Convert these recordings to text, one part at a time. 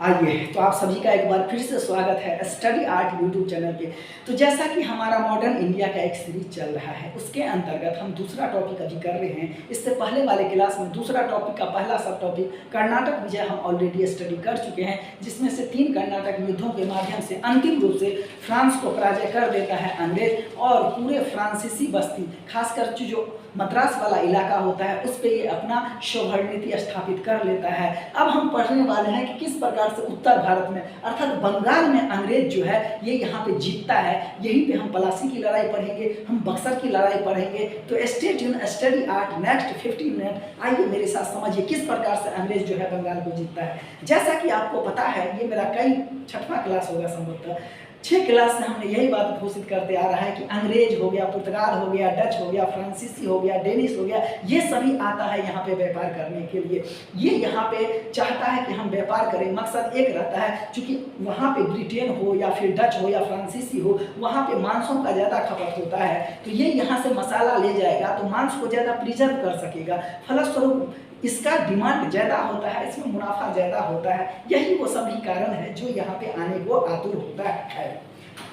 आइए तो आप सभी का एक बार फिर से स्वागत है स्टडी आर्ट यूट्यूब चैनल पे। तो जैसा कि हमारा मॉडर्न इंडिया का एक सीरीज चल रहा है, उसके अंतर्गत हम दूसरा टॉपिक अभी कर रहे हैं। इससे पहले वाले क्लास में दूसरा टॉपिक का पहला सब टॉपिक कर्नाटक विजय हम ऑलरेडी स्टडी कर चुके हैं, जिसमें से 3 कर्नाटक युद्धों के माध्यम से अंतिम रूप से फ्रांस को पराजय कर देता है अंग्रेज, और पूरे फ्रांसीसी बस्ती खासकर जो मद्रास वाला इलाका होता है उस पर ये अपना शोभनीति स्थापित कर लेता है। अब हम पढ़ने वाले हैं कि किस प्रकार से उत्तर भारत में अर्थात बंगाल में अंग्रेज जो है ये यहाँ पे जीतता है। यहीं पे हम पलासी की लड़ाई पढ़ेंगे, हम बक्सर की लड़ाई पढ़ेंगे। तो stay tune, study art next 15 minute. आइए मेरे साथ समझिए किस प्रकार से अंग्रेज जो है बंगाल को जीतता है। जैसा कि आपको पता है, ये मेरा कई 6वां क्लास होगा संभवतः, 6 क्लास से हमने यही बात घोषित करते आ रहा है कि अंग्रेज हो गया, पुर्तगाल हो गया, डच हो गया, फ्रांसीसी हो गया, डेनिश हो गया, ये सभी आता है यहाँ पे व्यापार करने के लिए। ये यहाँ पे चाहता है कि हम व्यापार करें, मकसद एक रहता है, क्योंकि वहाँ पे ब्रिटेन हो या फिर डच हो या फ्रांसीसी हो, वहाँ पे मांसों का ज़्यादा खपत होता है। तो ये यहाँ से मसाला ले जाएगा तो मांस को ज़्यादा प्रिजर्व कर सकेगा, फलस्वरूप इसका डिमांड ज़्यादा होता है, इसमें मुनाफा ज़्यादा होता है। यही वो सभी कारण है जो यहाँ पे आने को आतुर होता है।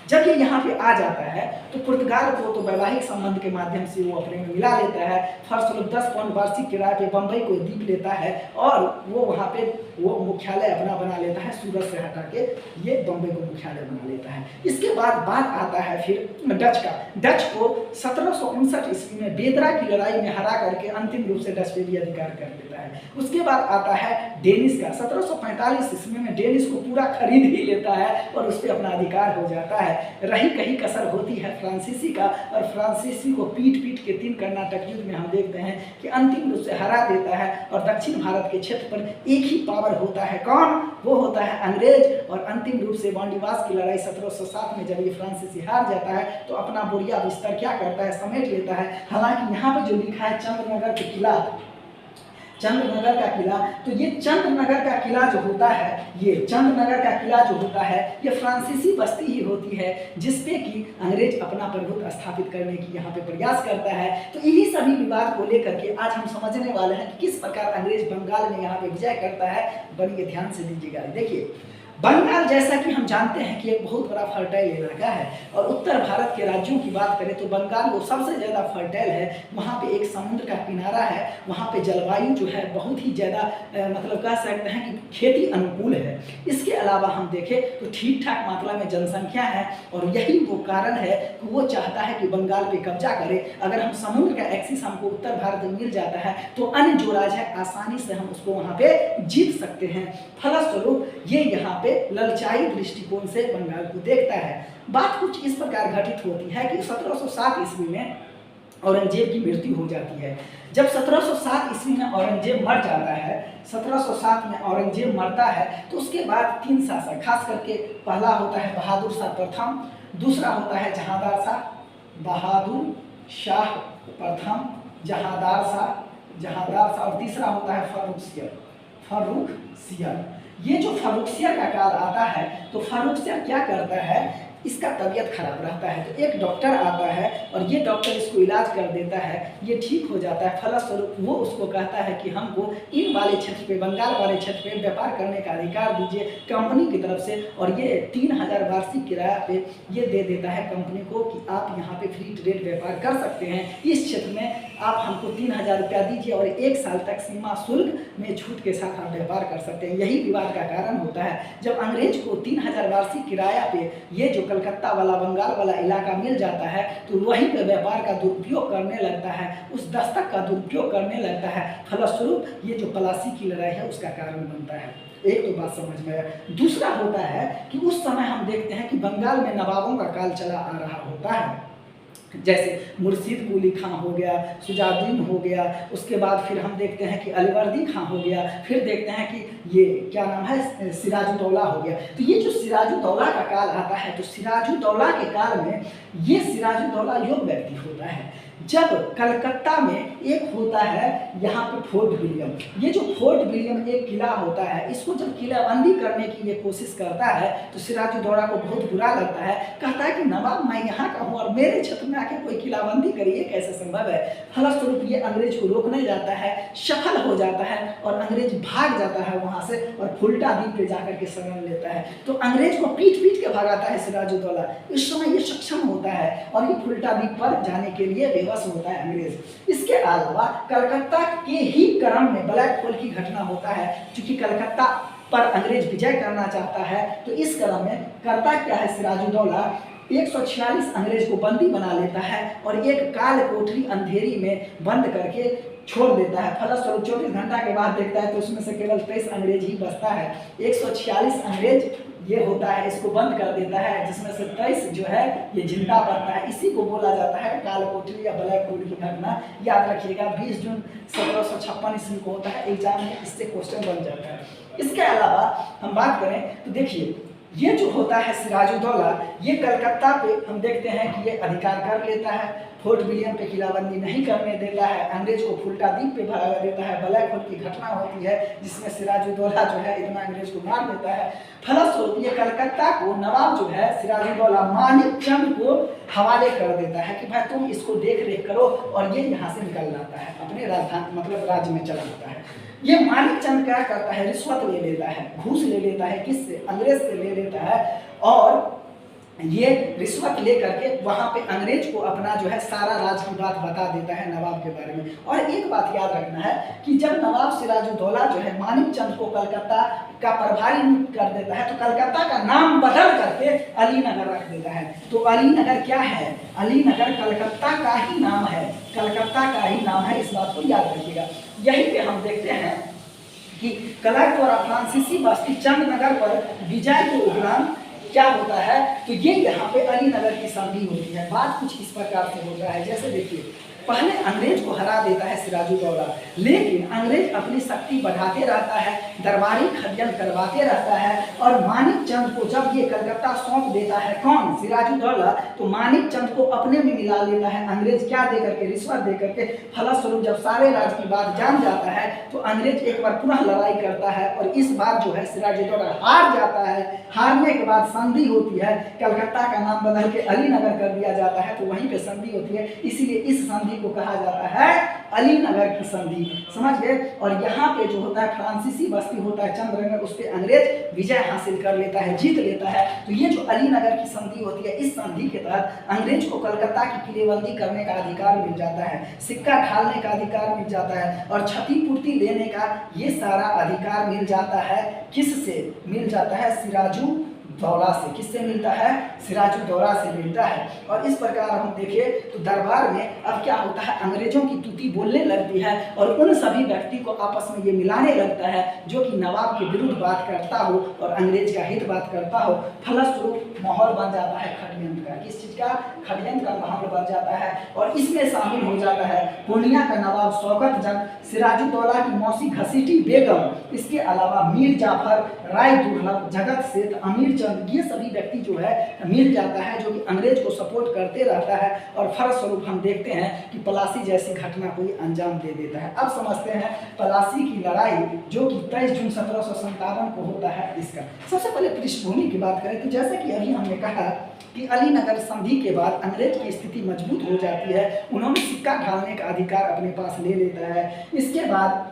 जब ये यहाँ पे आ जाता है तो पुर्तगाल को तो वैवाहिक संबंध के माध्यम से वो अपने में मिला लेता है। फलस्वरूप 10 पाउंड वार्षिक किराए पे बम्बई को दीप लेता है और वो वहाँ पे वो मुख्यालय अपना बना लेता है। सूरत से हटा के ये बम्बई को मुख्यालय बना लेता है। इसके बाद बात आता है फिर डच का। डच को 1759 ईस्वी में बेदरा की लड़ाई में हरा करके अंतिम रूप से डच पे भी अधिकार कर लेता है। उसके बाद आता है डेनिश का। 1745 ईस्वी में डेनिश को पूरा खरीद ही लेता है और उस पर अपना अधिकार हो जाता है। रही कहीं कसर होती है फ्रांसीसी का, और फ्रांसीसी को पीट के 3 कर्नाटक युद्ध में हम देखते हैं कि अंतिम रूप से हरा देता है। और दक्षिण भारत के क्षेत्र पर एक ही पावर होता है, कौन? वो होता है अंग्रेज। और अंतिम रूप से वांडीवास की लड़ाई 1707 में जब ये फ्रांसीसी हार जाता है तो अपना बोरिया बिस्तर क्या करता है, समेट लेता है। हालांकि यहाँ पे जो लिखा है चंद्रनगर के किला, चंद्रनगर का किला, तो ये चंद्रनगर का किला जो होता है, ये चंद्रनगर का किला जो होता है ये फ्रांसीसी बस्ती ही होती है, जिसपे कि अंग्रेज अपना प्रभुत्व स्थापित करने की यहाँ पे प्रयास करता है। तो इन्हीं सभी विवाद को लेकर के आज हम समझने वाले हैं कि किस प्रकार अंग्रेज बंगाल में यहाँ पे विजय करता है। बड़े ध्यान से दीजिएगा। देखिए, बंगाल जैसा कि हम जानते हैं कि एक बहुत बड़ा फर्टाइल इलाका है, और उत्तर भारत के राज्यों की बात करें तो बंगाल वो सबसे ज़्यादा फर्टाइल है। वहाँ पे एक समुद्र का किनारा है, वहाँ पे जलवायु जो है बहुत ही ज़्यादा मतलब कह सकते हैं कि खेती अनुकूल है। इसके अलावा हम देखें तो ठीक ठाक मात्रा में जनसंख्या है, और यही वो कारण है कि वो चाहता है कि बंगाल पे कब्जा करे। अगर हम समुद्र का एक्सिस हमको उत्तर भारत में मिल जाता है तो अन्य जो राज्य है आसानी से हम उसको वहाँ पे जीत सकते हैं। फलस्वरूप ये यहाँ ललचाई दृष्टिकोण से बंगाल को देखता है। बात कुछ इस प्रकार घटित होती है कि 1707 ईस्वी में औरंगजेब की मृत्यु हो जाती है। जब 1707 ईस्वी में औरंगजेब मर जाता है, 1707 में औरंगजेब मरता है, तो उसके बाद 3 शासक, खास करके पहला होता है बहादुर शाह प्रथम, दूसरा होता है जहांदार शाह, बहादुर शाह प्रथम, जहांदार शाह, और तीसरा होता है फर्रुखसियर। ये जो फर्रुखसियर का काल आता है तो फर्रुखसियर क्या करता है, इसका तबीयत खराब रहता है तो एक डॉक्टर आता है और ये डॉक्टर इसको इलाज कर देता है, ये ठीक हो जाता है। फलस्वरूप वो उसको कहता है कि हमको इन वाले क्षेत्र पे, बंगाल वाले क्षेत्र पे व्यापार करने का अधिकार दीजिए कंपनी की तरफ से, और ये 3000 वार्षिक किराया पे ये दे देता है कंपनी को कि आप यहाँ पे फ्री ट्रेड व्यापार कर सकते हैं, इस क्षेत्र में आप हमको 3000 रुपया दीजिए और 1 साल तक सीमा शुल्क में छूट के साथ आप व्यापार कर सकते हैं। यही विवाद का कारण होता है। जब अंग्रेज को 3000 वार्षिक किराया पे ये जो कलकत्ता वाला, बंगाल वाला इलाका मिल जाता है तो वहीं पे व्यापार का दुरुपयोग करने लगता है, उस दस्तक का दुरुपयोग करने लगता है। फलस्वरूप ये जो पलासी की लड़ाई है उसका कारण बनता है। एक तो बात समझ में आया। दूसरा होता है कि उस समय हम देखते हैं कि बंगाल में नवाबों का काल चला आ रहा होता है, जैसे मुर्शीद कुली खां हो गया, सुजाउद्दीन हो गया, उसके बाद फिर हम देखते हैं कि अलीवर्दी खां हो गया, फिर देखते हैं कि ये क्या नाम है, सिराजुद्दौला हो गया। तो ये जो सिराजुद्दौला का काल आता है तो सिराजुद्दौला के काल में ये सिराजुद्दौला योग्य व्यक्ति होता है। जब कलकत्ता में एक होता है यहाँ पे फोर्ट विलियम, ये जो फोर्ट विलियम एक किला होता है, इसको जब किलाबंदी करने की ये कोशिश करता है तो सिराजुद्दौला को बहुत बुरा लगता है। कहता है कि नवाब मैं यहाँ का हूँ और मेरे क्षेत्र में आके कोई किलाबंदी करिए, कैसे संभव है। फलस्वरूप ये अंग्रेज को रोकने जाता है, सफल हो जाता है और अंग्रेज भाग जाता है वहाँ से और फुल्टा द्वीप पे जाकर के शरण लेता है। तो अंग्रेज को पीट पीट के भगाता है सिराजुद्दौला। इस समय ये सक्षम होता है और ये फुल्टा द्वीप पर जाने के लिए बेबस होता है अंग्रेज। इसके अलावा कलकत्ता के ही क्रम में ब्लैक होल की घटना होता है। चूंकि कलकत्ता पर अंग्रेज विजय करना चाहता है तो इस क्रम में करता क्या है सिराजुद्दौला, 146 अंग्रेज को बंदी बना लेता है और एक काल कोठरी अंधेरी में बंद करके छोड़ देता है। फलस्वरूप 24 घंटा के बाद देखता है तो उसमें से केवल 23 अंग्रेज ही बचता है। 146 अंग्रेज ये होता है, इसको बंद कर देता है, जिसमें से 23 जो है ये जिंदा बचता है। इसी को बोला जाता है काल कोठरी या ब्लैक होल की घटना। याद रखिएगा 20 जून 1756 ईस्वी को होता है। एग्जाम में इससे क्वेश्चन बन जाता है। इसके अलावा हम बात करें तो देखिए ये जो होता है सिराजुद्दौला, ये कलकत्ता पे हम देखते हैं कि ये अधिकार कर लेता है, फोर्ट विलियम पे किलाबंदी नहीं करने देता है, अंग्रेज को फुल्टा द्वीप पे भगा देता है, ब्लैक होल की घटना होती है जिसमें सिराजुद्दौला जो है इतना अंग्रेज को मार देता है। फलस्वरूप ये कलकत्ता को नवाब जो है सिराजुद्दौला मानिक चंद को हवाले कर देता है कि भाई तुम इसको देख रेख करो, और ये यहाँ से निकल जाता है, अपने राजधानी मतलब राज्य में चला जाता है। ये मानिक चंद क्या करता है, रिश्वत ले लेता है, घूस ले लेता है, किससे, अंग्रेज से ले लेता है, और ये रिश्वत ले करके वहाँ पे अंग्रेज को अपना जो है सारा राज की बात बता देता है नवाब के बारे में। और एक बात याद रखना है कि जब नवाब सिराजुद्दौला जो है मानिक चंद को कलकत्ता का प्रभारी नियुक्त कर देता है तो कलकत्ता का नाम बदल करके अलीनगर रख देता है। तो अलीनगर क्या है, अलीनगर कलकत्ता का ही नाम है, कलकत्ता का ही नाम है, इस बात को याद रखिएगा। यहीं पे हम देखते हैं कि क्लाइव द्वारा फ्रांसीसी बस्ती चंदनगर पर विजय के उपरांत क्या होता है, तो ये यहाँ पे अलीनगर की संधि होती है। बात कुछ इस प्रकार से होता है, जैसे देखिए पहले अंग्रेज को हरा देता है सिराजुद्दौला, लेकिन अंग्रेज अपनी शक्ति बढ़ाते रहता है, दरबारी खड्यन करवाते रहता है, और मानिक चंद को जब ये कलकत्ता सौंप देता है कौन, सिराजुद्दौला, तो मानिक चंद को अपने में मिला लेता है अंग्रेज, क्या दे करके, रिश्वत दे करके। फलस्वरूप जब सारे राज की बात जान जाता है तो अंग्रेज एक बार पुनः लड़ाई करता है और इस बार जो है सिराजुद्दौला हार जाता है। हारने के बाद संधि होती है, कलकत्ता का नाम बदल के अलीनगर कर दिया जाता है, तो वहीं पे संधि होती है, इसीलिए इस संधि को कहा जाता है अलीनगर की संधि, समझ गए। और यहाँ पे जो होता है फ्रांसीसी बस्ती होता है चंद्रनगर, उस पर अंग्रेज विजय हासिल कर लेता है, जीत लेता है। तो ये जो अलीनगर की संधि होती है, इस संधि के तहत अंग्रेज को कलकत्ता की किलेबंदी करने का अधिकार मिल जाता है, सिक्का ढालने का अधिकार मिल जाता है, और क्षतिपूर्ति लेने का ये सारा अधिकार मिल जाता है। किससे मिल जाता है, सिराजुद्दौला से। किससे मिलता है, सिराजुद्दौला से मिलता है। और इस प्रकार हम देखें तो दरबार में अब क्या होता है, अंग्रेजों की तुति बोलने लगती है और उन सभी व्यक्ति को आपस में ये मिलाने लगता है जो कि नवाब के विरुद्ध बात करता हो और अंग्रेज का हित बात करता हो। फलस्वरूप माहौल बन जाता है षड्यंत्र का। किस चीज का, षड्यंत्र का माहौल बन जाता है, और इसमें शामिल हो जाता है पूर्णिया का नवाब शौकत जंग, सिराजुद्दौला की मौसी घसीटी बेगम, इसके अलावा मीर जाफर, राय दुर्लभ, जगत सेठ, अमीर चंद, ये सभी व्यक्ति जो है मिल जाता है जो कि अंग्रेज को सपोर्ट करते रहता है। और फलस्वरूप हम देखते हैं कि पलासी जैसी घटना को अंजाम दे देता है। अब समझते हैं पलासी की लड़ाई जो कि 23 जून 1757 को होता है, इसका सबसे पहले पृष्ठभूमि की बात करें तो जैसे कि अभी हमने कहा कि अलीनगर संधि के बाद अंग्रेज की स्थिति मजबूत हो जाती है, उन्होंने सिक्का ढालने का अधिकार अपने पास ले लेता है। इसके बाद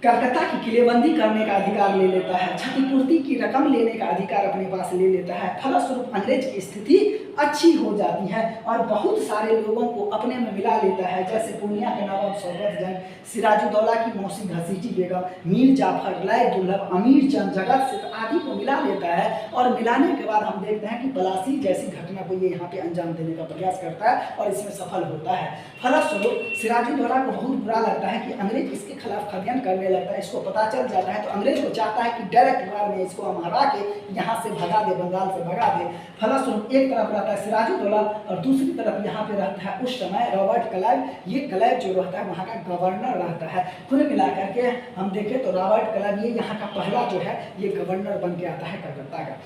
कलकत्ता की किलेबंदी करने का अधिकार ले लेता है, क्षतिपूर्ति की रकम लेने का अधिकार अपने पास ले लेता है। फलस्वरूप अंग्रेज की स्थिति अच्छी हो जाती है और बहुत सारे लोगों को अपने में मिला लेता है, जैसे पूर्णिया के नवाब शौकत जंग, सिराजुद्दौला की मौसी घसीटी बेगम, मीर जाफर, राय दुर्लभ, अमीर चंद, जगत सेठ आदि को मिला लेता है। और मिलाने के बाद हम देखते हैं कि पलासी जैसी घटना को ये यहाँ पे अंजाम देने का प्रयास करता है और इसमें सफल होता है। फलस्वरूप सिराजुद्दौला को बहुत बुरा लगता है कि अंग्रेज इसके खिलाफ षड्यंत्र करने लगता है। इसको पता चल जाता है तो अंग्रेज को चाहता है कि डायरेक्ट वार में इसको हम हरा के यहाँ से भगा दे, बंगाल से भगा दे। फलस्वरूप एक तरफ रहता है सिराजुद्दौला और दूसरी तरफ यहाँ पे रहता है उस समय रॉबर्ट क्लाइव। ये क्लाइव जो रहता है वहाँ का गवर्नर रहता है। कुल मिलाकर के हम देखें तो रॉबर्ट क्लाइव ये यहाँ का पहला जो है ये गवर्नर बन के आता है कलकत्ता का।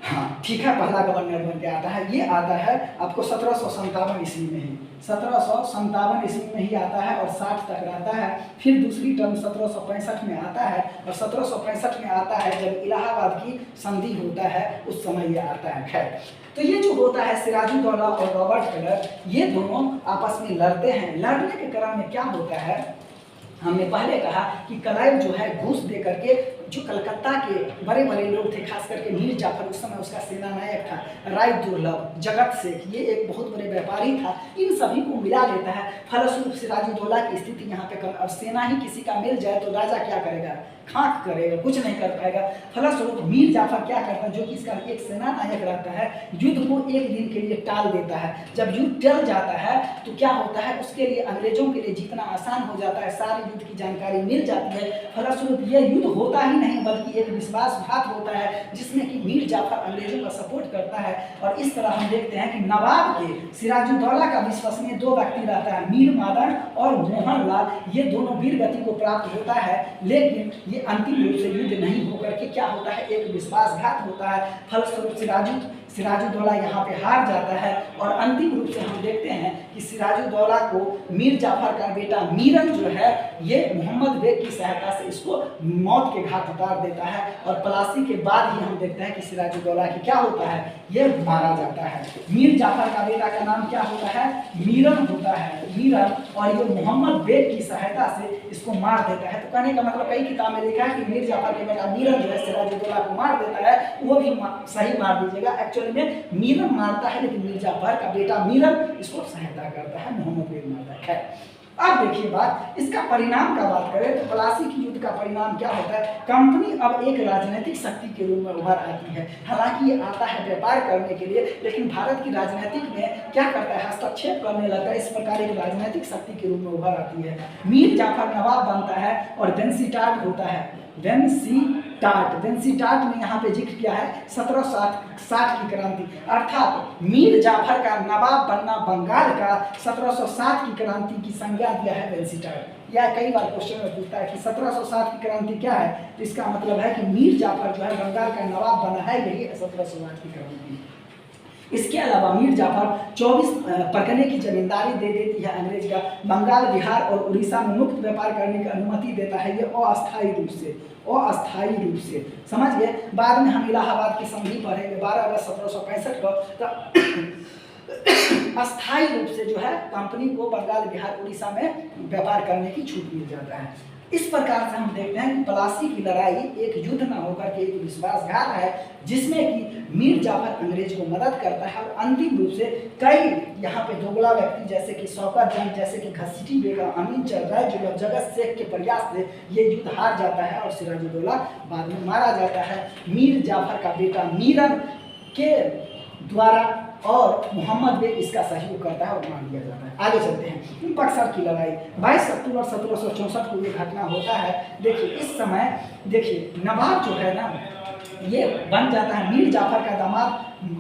हाँ ठीक है, पहला गवर्नर बन के आता है। ये आता है आपको 1757 ईस्वी में ही, 1757 ईस्वी में ही आता है और 60 तक रहता है। फिर दूसरी टर्म 1765 में आता है और 1765 में आता है जब इलाहाबाद की संधि होता है, उस समय ये आता है। खैर, तो ये जो होता है सिराजुद्दौला और रॉबर्ट क्लाइव, ये दोनों आपस में लड़ते हैं। लड़ने के क्रम में क्या होता है, हमने पहले कहा कि क्लाइव जो है घूस दे करके, जो कलकत्ता के बड़े बड़े लोग थे, खास करके मीर जाफर, उस समय उसका सेना नायक था, राय दुर्लभ, जगत सेठ, ये एक बहुत बड़े व्यापारी था, इन सभी को मिला लेता है। फलस्वरूप सिराजुद्दौला की स्थिति यहाँ पे अब सेना ही किसी का मिल जाए तो राजा क्या करेगा, खाक करेगा, कुछ नहीं कर पाएगा। फलस्वरूप मीर जाफर क्या करता है, जो कि इसका एक सेना नायक रहता है, युद्ध को एक दिन के लिए टाल देता है। जब युद्ध टल जाता है तो क्या होता है, उसके लिए अंग्रेजों के लिए जीतना आसान हो जाता है, सारी युद्ध की जानकारी मिल जाती है। फलस्वरूप यह युद्ध होता ही नहीं बल्कि एक विश्वासघात होता है, जिसमें कि मीर जाफर अंग्रेजों का सपोर्ट करता है। और इस तरह हम देखते हैं कि नवाब के सिराजुद्दौला का विश्वसनीय दो व्यक्ति रहता है, मीर मदन और मोहन लाल, ये दोनों वीर गति को प्राप्त होता है। लेकिन ये अंतिम रूप से युद्ध नहीं होकर के क्या होता है, एक विश्वासघात होता है। फलस्वरूप सिराजुद्दौला यहाँ पे हार जाता है और अंतिम रूप से हम देखते हैं कि सिराजुद्दौला को मीर जाफर का बेटा मीरन जो है, ये मोहम्मद बेग की सहायता से इसको मौत के घाट उतार देता है। और पलासी के बाद ही हम देखते हैं कि सिराजुद्दौला की क्या होता है, ये मारा जाता है। मीर जाफर का बेटा का नाम क्या होता है, मीरन होता है, मीरन, और ये मोहम्मद बेग की सहायता से इसको मार देता है। तो कहने का मतलब कई किताब में लिखा है कि मीर जाफर के बेटा मीरन जो है सिराजुद्दौला को मार देता है, वो भी सही मार दीजिएगा। एक्चुअली में मीरन मारता है, लेकिन मीर जाफर का बेटा मीरन इसको सहायता करता है, मोहम्मद बेग मारता है। खैर, अब देखिए बात, इसका परिणाम का बात करें तो प्लासी की युद्ध का परिणाम क्या होता है, कंपनी अब एक राजनीतिक शक्ति के रूप में उभर आती है। हालांकि ये आता है व्यापार करने के लिए, लेकिन भारत की राजनीतिक में क्या करता है, हस्तक्षेप करने लगता है। इस प्रकार एक राजनीतिक शक्ति के रूप में उभर आती है। मीर जाफर नवाब बनता है और वेंसीटाट होता है, वेंसीटाट में यहाँ पे जिक्र किया है 1760 की क्रांति, अर्थात मीर जाफर का नवाब बनना बंगाल का 1760 की क्रांति की संज्ञा दिया है वेंसीटाट। या कई बार क्वेश्चन में पूछता है कि 1760 की क्रांति क्या है, तो इसका मतलब है कि मीर जाफर जो है बंगाल का नवाब बना है, यही 1760 की क्रांति। इसके अलावा मीर जाफर 24 परगने की जमींदारी दे देती है अंग्रेज का, बंगाल, बिहार और उड़ीसा में मुक्त व्यापार करने की अनुमति देता है, ये अस्थायी रूप से समझ गए। बाद में हम इलाहाबाद की संधि पढ़ेंगे 12 अगस्त 1765 को, तो अस्थायी रूप से जो है कंपनी को बंगाल, बिहार, उड़ीसा में व्यापार करने की छूट मिल जाता है। इस प्रकार से हम देखते हैं कि प्लासी की लड़ाई एक युद्ध न होकर के एक विश्वासघात है, जिसमें कि मीर जाफर अंग्रेज को मदद करता है। और अंतिम रूप से कई यहाँ पे दोगला व्यक्ति जैसे कि शौकत जंग, जैसे कि घसीटी बेगम, अमीन चंद, राय दुर्लभ, जगत सेठ के प्रयास से ये युद्ध हार जाता है और सिराजुद्दौला बाद में मारा जाता है। मीर जाफर का बेटा मीरन के द्वारा और मोहम्मद बेग इसका सहयोग करता है और मार दिया जाता है। आगे चलते हैं, बक्सर की लड़ाई 22 अक्टूबर 1764 को ये घटना होता है। देखिए इस समय देखिए नवाब जो है ना, ये बन जाता है मीर जाफर का दामाद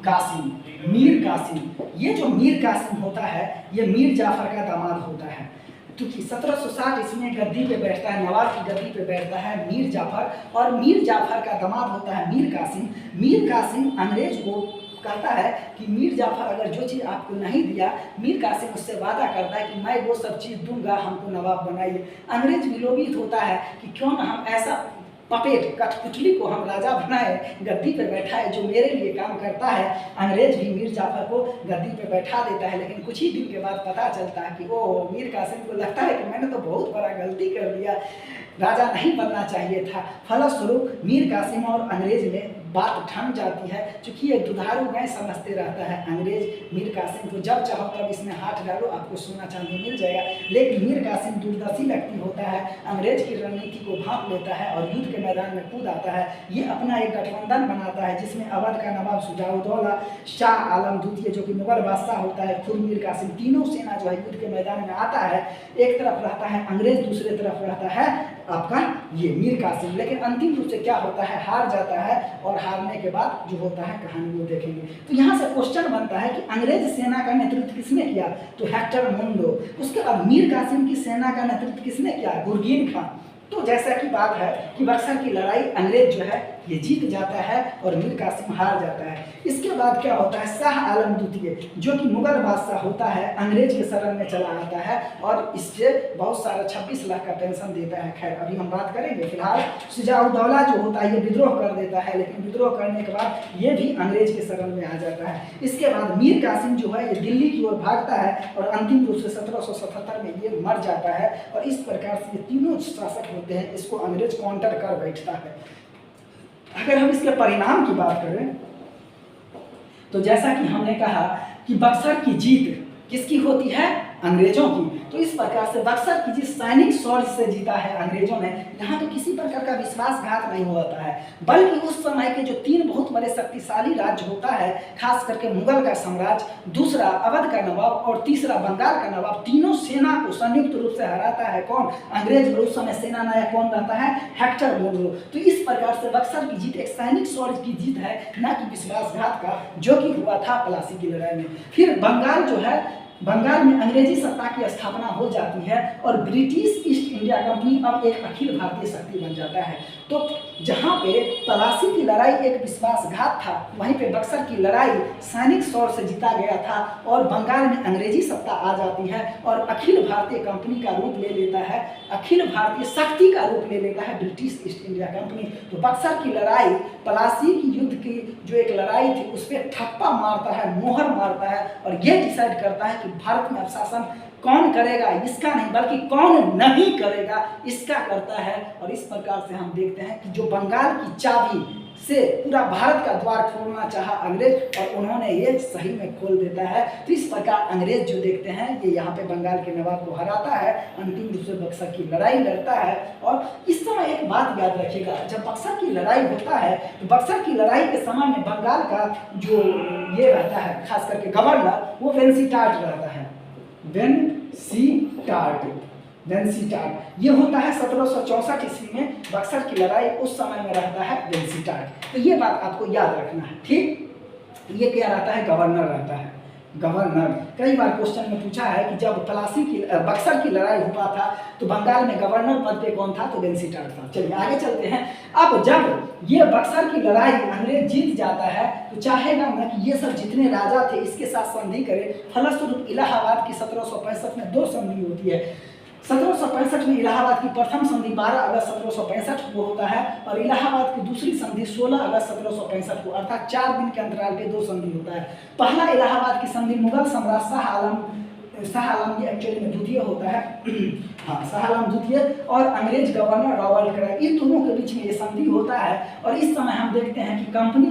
कासिम, मीर कासिम। ये जो मीर कासिम होता है, ये मीर जाफर का दामाद होता है, क्योंकि 1760 इसमें गद्दी पे बैठता है, नवाब की गद्दी पे बैठता है मीर जाफर, और मीर जाफर का दामाद होता है मीर कासिम। मीर कासिम अंग्रेज को कहता है कि मीर जाफर अगर जो चीज़ आपको नहीं दिया, मीर कासिम उससे वादा करता है कि मैं वो सब चीज़ दूंगा, हमको नवाब बनाइए। अंग्रेज विलोपित होता है कि क्यों ना हम ऐसा पपेट कठपुतली को हम राजा बनाए, गद्दी पे बैठाए, जो मेरे लिए काम करता है। अंग्रेज भी मीर जाफर को गद्दी पे बैठा देता है, लेकिन कुछ ही दिन के बाद पता चलता है कि ओ मीर कासिम को लगता है कि मैंने तो बहुत बड़ा गलती कर दिया, राजा नहीं बनना चाहिए था। फलस्वरूप मीर कासिम और अंग्रेज में बात ठन जाती है, चूँकि ये दुधारू गाय समझते रहता है अंग्रेज मीर कासिम को, जब चाहो तब इसमें हाथ डालो आपको सोना चांदी मिल जाएगा। लेकिन मीर कासिम दूरदर्शी व्यक्ति होता है, अंग्रेज की रणनीति को भांप लेता है और युद्ध के मैदान में कूद आता है। ये अपना एक गठबंधन बनाता है, जिसमें अवध का नवाब शुजाउद्दौला, शाह आलम द्वितीय जो कि मुगल बादशाह होता है, खुद मीर कासिम, तीनों सेना जो है युद्ध के मैदान में आता है। एक तरफ रहता है अंग्रेज, दूसरे तरफ रहता है आपका ये मीर कासिम। लेकिन अंतिम रूप से क्या होता है, हार जाता है, और हारने के बाद जो होता है कहानी वो देखेंगे। तो यहाँ से क्वेश्चन बनता है कि अंग्रेज सेना का नेतृत्व किसने किया, तो हेक्टर मुंडो। उसके बाद मीर कासिम की सेना का नेतृत्व किसने किया, गुरगीन खान। तो जैसा कि बात है कि बक्सर की लड़ाई अंग्रेज जो है ये जीत जाता है और मीर कासिम हार जाता है। इसके बाद क्या होता है, शाह आलम द्वितीय जो कि मुगल बादशाह होता है अंग्रेज के शरण में चला आता है और इससे बहुत सारा 26 लाख का पेंशन देता है। खैर अभी हम बात करेंगे। फिलहाल शुजाउद्दौला जो होता है ये विद्रोह कर देता है, लेकिन विद्रोह करने के बाद ये भी अंग्रेज के शरण में आ जाता है। इसके बाद मीर कासिम जो है ये दिल्ली की ओर भागता है और अंतिम रूप से 1777 में ये मर जाता है और इस प्रकार से ये तीनों शासक होते हैं, इसको अंग्रेज काउंटर कर बैठता है। अगर हम इसके परिणाम की बात करें तो जैसा कि हमने कहा कि बक्सर की जीत किसकी होती है, अंग्रेजों की। तो इस प्रकार से बक्सर की जीत सैनिक शौर्य से जीता है अंग्रेजों ने। यहाँ पे किसी प्रकार का विश्वासघात नहीं होता है, बल्कि उस समय के जो 3 बहुत बड़े शक्तिशाली राज्य होता है, खास करके मुगल का साम्राज्य, दूसरा अवध का नवाब और तीसरा बंगाल का नवाब, तीनों सेना को संयुक्त रूप से हराता है कौन, अंग्रेज। और उस समय सेना नायक कौन रहता है, हेक्टर मोनरो। तो इस प्रकार से बक्सर की जीत एक सैनिक शौर्य की जीत है, न कि विश्वासघात का, जो कि हुआ था प्लासी की लड़ाई में। फिर बंगाल जो है, बंगाल में अंग्रेजी सत्ता की स्थापना हो जाती है और ब्रिटिश ईस्ट इंडिया कंपनी अब एक अखिल भारतीय शक्ति बन जाता है। तो जहाँ पे तलाशी की लड़ाई एक विश्वासघात था, वहीं पे बक्सर की लड़ाई सैनिक शौर्य से जीता गया था और बंगाल में अंग्रेजी सत्ता आ जाती है और अखिल भारतीय कंपनी का रूप ले लेता है, अखिल भारतीय शक्ति का रूप ले लेता है ब्रिटिश ईस्ट इंडिया कंपनी। तो बक्सर की लड़ाई प्लासी की युद्ध की जो एक लड़ाई थी उस पर ठप्पा मारता है, मोहर मारता है और ये डिसाइड करता है कि भारत में अब शासन कौन करेगा, इसका नहीं बल्कि कौन नहीं करेगा इसका करता है। और इस प्रकार से हम देखते हैं कि जो बंगाल की चाबी से पूरा भारत का द्वार खोलना चाहा अंग्रेज और उन्होंने ये सही में खोल देता है। तो इस प्रकार अंग्रेज जो देखते हैं ये यहाँ पे बंगाल के नवाब को हराता है, अंतिम रूप से बक्सर की लड़ाई लड़ता है। और इस समय एक बात याद रखिएगा, जब बक्सर की लड़ाई होता है तो बक्सर की लड़ाई के समय में बंगाल का जो ये रहता है खास करके गवर्नर, वो वेंसीटाट रहता है, वेंसीटाट ये होता है 1764 ईस्वी में बक्सर की लड़ाई, उस समय में रहता है वेंसीटाट। तो ये बात आपको याद रखना है, ठीक। ये क्या रहता है, गवर्नर रहता है, गवर्नर। कई बार क्वेश्चन में पूछा है कि जब बक्सर की लड़ाई हुआ था तो बंगाल में गवर्नर पद पे कौन था, तो वेंसीटाट था। चलिए आगे चलते हैं। अब जब ये बक्सर की लड़ाई अंग्रेज जीत जाता है तो चाहेगा ना कि ये सब जितने राजा थे इसके साथ संधि करे। फलस्वरूप इलाहाबाद की 1765 में 2 संधि होती है। 1765 में इलाहाबाद की प्रथम संधि 12 अगस्त 1765 को होता है और इलाहाबाद की दूसरी संधि 16 अगस्त 1765 को, अर्थात 4 दिन के अंतराल पे 2 संधि होता है। पहला इलाहाबाद की संधि मुगल सम्राट शाह आलम ये एक्चुअली में द्वितीय होता है, हाँ शाह आलम द्वितीय और अंग्रेज गवर्नर रॉबर्ट क्लाइव, इन दोनों के बीच में ये संधि होता है। और इस समय हम देखते हैं कि कंपनी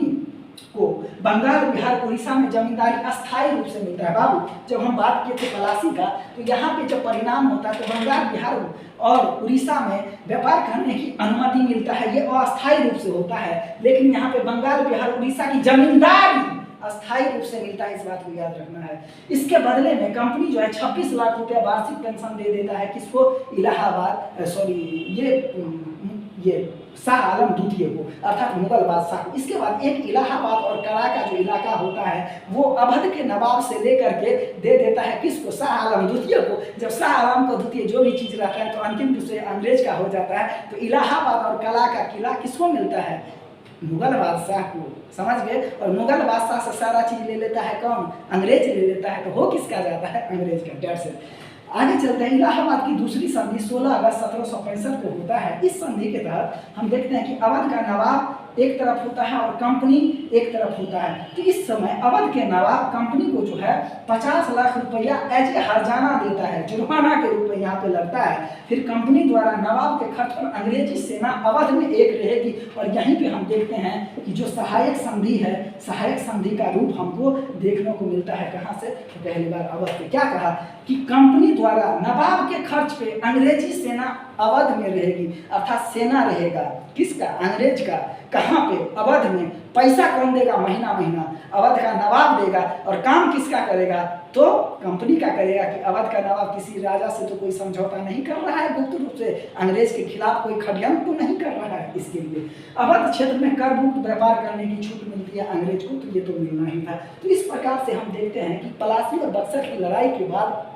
को बंगाल, बिहार, उड़ीसा में जमींदारी अस्थायी रूप से मिलता है। बाबू जब हम बात किए थे प्लासी का, तो यहाँ पे जब परिणाम होता है तो बंगाल, बिहार और उड़ीसा में व्यापार करने की अनुमति मिलता है, ये अस्थायी रूप से होता है। लेकिन यहाँ पे बंगाल, बिहार, उड़ीसा की जमींदारी अस्थायी रूप से मिलता है, इस बात को याद रखना है। इसके बदले में कंपनी जो है 26 लाख रुपया वार्षिक पेंशन दे देता है, किसको, इलाहाबाद ये शाह आलम द्वितीय को, अर्थात मुगल बादशाह को। इसके बाद एक इलाहाबाद और करा का जो इलाका होता है वो अवध के नवाब से लेकर के दे देता है किसको, शाह आलम द्वितीय को। जब शाह आलम को द्वितीय जो भी चीज रहता है तो अंतिम रूप से अंग्रेज का हो जाता है। तो इलाहाबाद और कला का किला किसको मिलता है, मुगल बादशाह को, समझ गए। और मुगल बादशाह से सारा चीज ले लेता है कौन, अंग्रेज ले लेता है। तो हो किसका जाता है, अंग्रेज का। डेढ़ से आगे चलते हैं। इलाहाबाद की दूसरी संधि 16 अगस्त 1765 को होता है। इस संधि के तहत हम देखते हैं कि अवध का नवाब एक तरफ होता है और कंपनी एक तरफ होता है। तो इस समय अवध के नवाब कंपनी को जो है 50 लाख रुपया एज ए हर्जाना देता है, जुर्माना के रूप में यहाँ पे लगता है। फिर कंपनी द्वारा नवाब के खर्च पर अंग्रेजी सेना अवध में एक रहेगी। और यहीं पे हम देखते हैं कि जो सहायक संधि है, सहायक संधि का रूप हमको देखने को मिलता है कहाँ से, तो पहली बार अवध पे क्या कहा कि कंपनी द्वारा नवाब के खर्च पे अंग्रेजी सेना अवध में रहेगी, अर्थात सेना रहेगा किसका, अंग्रेज का। कहाँ पे, अवध में। पैसा कौन देगा, महीना महीना अवध का नवाब देगा। और काम किसका करेगा, तो कंपनी का करेगा। कि अवध का नवाब किसी राजा से तो कोई समझौता नहीं कर रहा है गुप्त रूप से, अंग्रेज के खिलाफ कोई षड्यंत्र तो नहीं कर रहा है। इसके लिए अवध क्षेत्र में कर मुक्त व्यापार करने की छूट मिलती है अंग्रेज को, तो ये तो मिलना ही था। तो इस प्रकार से हम देखते हैं कि प्लासी और बक्सर की लड़ाई के बाद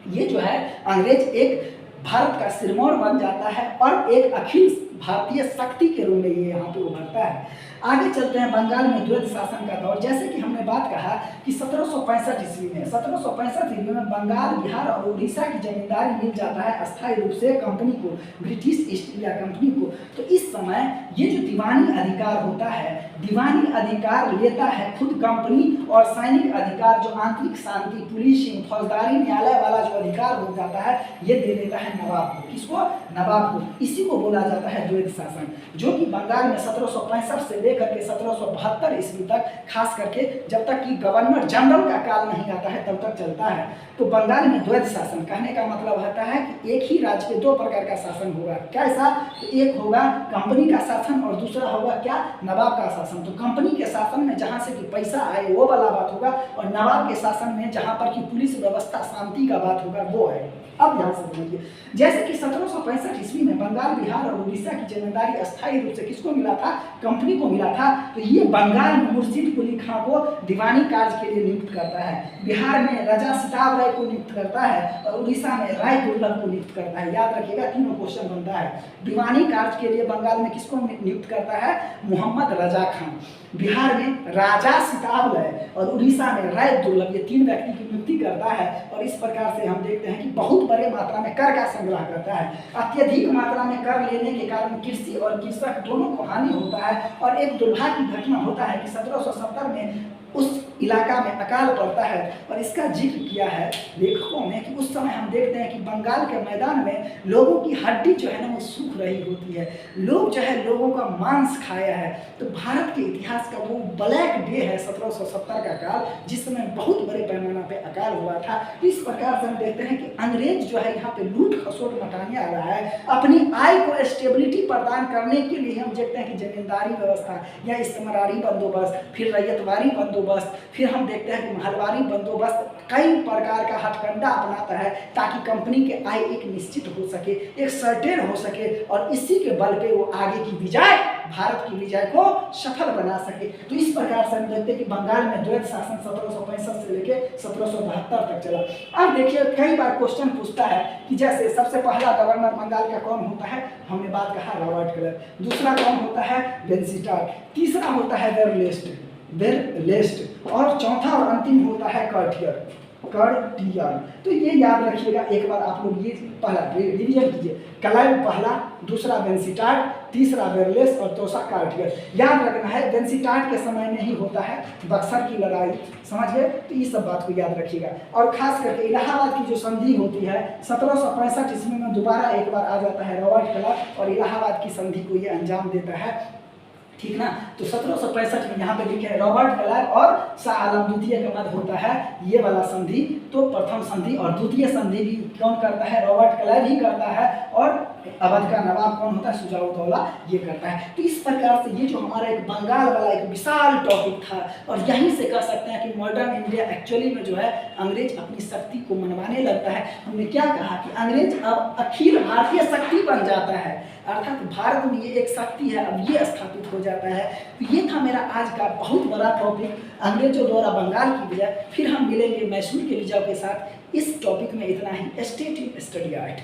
ये जो है अंग्रेज एक भारत का सिरमौर बन जाता है और एक अखिल भारतीय शक्ति के रूप में ये यहाँ पे उभरता है। आगे चलते हैं बंगाल में द्वैत शासन का दौर। जैसे कि हमने बात कहा कि 1765 ईस्वी में 1765 ईस्वी में बंगाल, बिहार और उड़ीसा की जमींदारी मिल जाता है अस्थायी रूप से कंपनी को, ब्रिटिश ईस्ट इंडिया कंपनी को। तो इस समय ये जो दीवानी अधिकार होता है, दीवानी अधिकार लेता है खुद कंपनी, और सैनिक अधिकार जो आंतरिक शांति, पुलिसिंग, फौजदारी, न्यायालय वाला जो अधिकार हो जाता है ये दे देता है नवाब को। किसको? नवाब को। इसी को बोला जाता है द्वैत शासन, जो कि बंगाल में 1765 से लेकर के 1772 ईस्वी तक, खास करके जब तक कि गवर्नर जनरल का काल नहीं आता है तब तक चलता है। तो बंगाल में द्वैत शासन कहने का मतलब होता है कि एक ही राज्य पे दो प्रकार का शासन होगा। कैसा? तो एक होगा कंपनी का शासन और दूसरा होगा क्या? नवाब का शासन। तो कंपनी के शासन में जहाँ से कि पैसा आए वो वाला बात होगा, और नवाब के शासन में जहाँ पर कि पुलिस व्यवस्था, शांति का बात होगा वो है। अब ध्यान से समझिए, जैसे कि 1765 ईस्वी में बंगाल, बिहार और उड़ीसा की जिम्मेदारी अस्थायी रूप से किसको मिला था? कंपनी को मिला था। तो ये बंगाल में मुर्शिद कुली खां को दीवानी कार्य के लिए नियुक्त करता है, बिहार में राजा सिताब राय को नियुक्त करता है, और उड़ीसा में राय दुर्लभ को नियुक्त करता है। याद रखिएगा, तीनों क्वेश्चन बनता है। दीवानी कार्य के लिए बंगाल में किसको नियुक्त करता है? मोहम्मद रजा खान। बिहार में राजा सिताब राय और उड़ीसा में राय दुर्लभ, ये तीन व्यक्ति की नियुक्ति करता है। और इस प्रकार से हम देखते हैं कि बहुत बड़े मात्रा में कर का संग्रह करता है। अत्यधिक मात्रा में कर लेने के कारण कृषि और कृषक दोनों को हानि होता है, और एक दुर्भाग्य की घटना होता है कि 1770 में उस इलाका में अकाल पड़ता है। और इसका जिक्र किया है लेखकों ने कि उस समय हम देखते हैं कि बंगाल के मैदान में लोगों की हड्डी जो है ना वो सूख रही होती है, लोग जो है लोगों का मांस खाया है। तो भारत के इतिहास का वो ब्लैक डे है 1770 का काल, जिस समय बहुत बड़े पैमाना पे अकाल हुआ था। तो इस प्रकार से हम देखते हैं कि अंग्रेज जो है यहाँ पे लूट खसोट मचाने आ रहा है, अपनी आय को स्टेबिलिटी प्रदान करने के लिए। हम देखते हैं कि जमींदारी व्यवस्था या इस्तेमारी बंदोबस्त, फिर रैयतवारी बंदोबस्त, फिर हम देखते हैं कि महलवारी बंदोबस्त, कई प्रकार का हथकंडा अपनाता है ताकि कंपनी के आय एक निश्चित हो सके, एक सर्टेन हो सके, और इसी के बल पे वो आगे की विजय, भारत की विजय को सफल बना सके। तो इस प्रकार से हम देखते हैं कि बंगाल में द्वैत शासन 1765 से लेकर 1772 तक चला। अब देखिए, कई बार क्वेश्चन पूछता है कि जैसे सबसे पहला गवर्नर बंगाल का कौन होता है? हमने बात कहा रॉबर्ट क्लाइव। दूसरा कौन होता है? वेंसिटार्ट। तीसरा होता है वेरलेस्ट, और चौथा और अंतिम होता है कर्टियर। तो ये याद रखिएगा, एक बार आप लोग ये पहला रिवीजन कीजिए। क्लाइव पहला, दूसरा वेंसिटार्ट, तीसरा वेरलेस और चौथा कार्टियर। याद रखना है वेंसिटार्ट के समय में ही होता है बक्सर की लड़ाई, समझ गए? तो ये सब बात को याद रखिएगा। और खास करके इलाहाबाद की जो संधि होती है 1765 ईस्वी में दोबारा एक बार आ जाता है रॉबर्ट क्लाइव, और इलाहाबाद की संधि को ये अंजाम देता है, ठीक ना। तो 1765 में यहाँ पे लिखे है रॉबर्ट क्लाइव और शाह आलम द्वितीय के मध्य होता है ये वाला संधि। तो प्रथम संधि और द्वितीय संधि भी कौन करता है? रॉबर्ट क्लाइव ही करता है, और अवध का नवाब कौन होता है? शुजाउद्दौला ये करता है। तो इस प्रकार से ये जो हमारा एक बंगाल वाला एक विशाल टॉपिक था, और यहीं से कह सकते हैं कि मॉडर्न इंडिया एक्चुअली में जो है अंग्रेज अपनी शक्ति को मनवाने लगता है। हमने क्या कहा कि अंग्रेज अब अखिल भारतीय शक्ति बन जाता है, अर्थात भारत में ये एक शक्ति है, अब ये स्थापित हो जाता है। तो ये था मेरा आज का बहुत बड़ा टॉपिक, अंग्रेजों द्वारा बंगाल की विजय। फिर हम मिलेंगे मैसूर के विजय के साथ। इस टॉपिक में इतना ही। Stay tuned, study art.